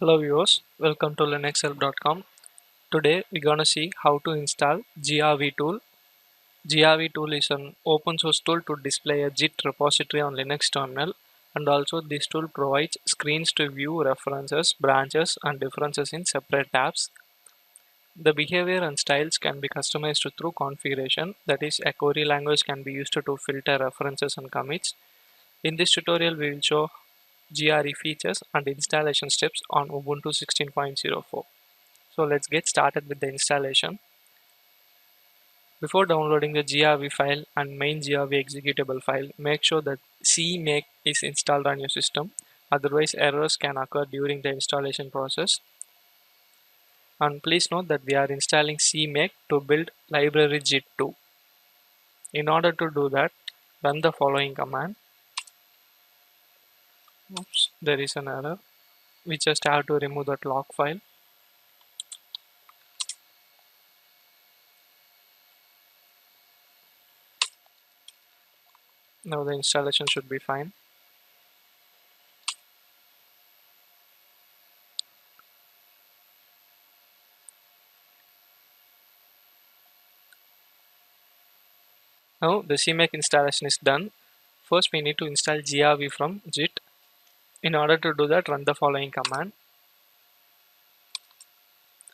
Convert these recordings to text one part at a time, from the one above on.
Hello viewers, welcome to linuxhelp.com. Today we're gonna see how to install GRV Tool. GRV Tool is an open source tool to display a JIT repository on Linux terminal, and also this tool provides screens to view references, branches and differences in separate tabs. The behavior and styles can be customized through configuration, that is a query language can be used to filter references and commits. In this tutorial we will show GRE features and installation steps on Ubuntu 16.04. So let's get started with the installation. Before downloading the GRV file and main GRV executable file, make sure that CMake is installed on your system. Otherwise, errors can occur during the installation process. And please note that we are installing CMake to build library JIT2. In order to do that, run the following command. Oops, there is an error. We just have to remove that log file. Now the installation should be fine. Now the CMake installation is done. First we need to install GRV from JIT. In order to do that, run the following command.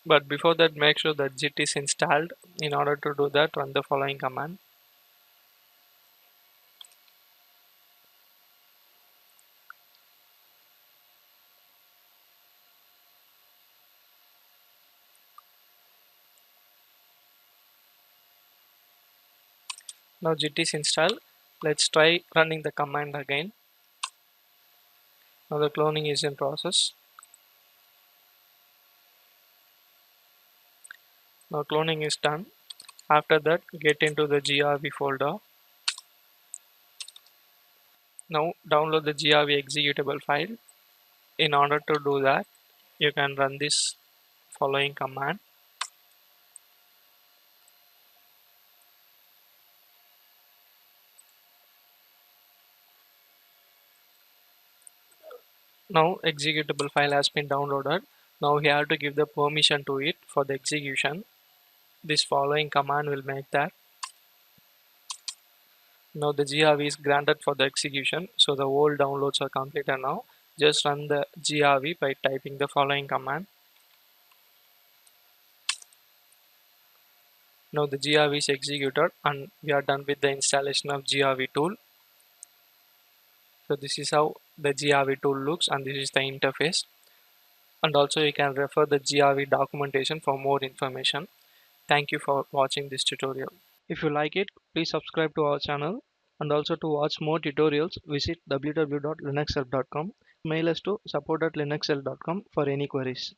But before that, make sure that JIT is installed. In order to do that, run the following command. Now JIT is installed. Let's try running the command again. Now the cloning is in process. Now cloning is done. After that, get into the GRV folder. Now download the GRV executable file. In order to do that, you can run this following command. Now executable file has been downloaded. Now we have to give the permission to it for the execution. This following command will make that. Now the GRV is granted for the execution, so the old downloads are completed now. Just run the GRV by typing the following command. Now the GRV is executed and we are done with the installation of GRV tool. So this is how the GRV tool looks and this is the interface. And also you can refer the GRV documentation for more information. Thank you for watching this tutorial. If you like it, please subscribe to our channel, and also to watch more tutorials visit www.linuxhelp.com. Mail us to support@linuxhelp.com for any queries.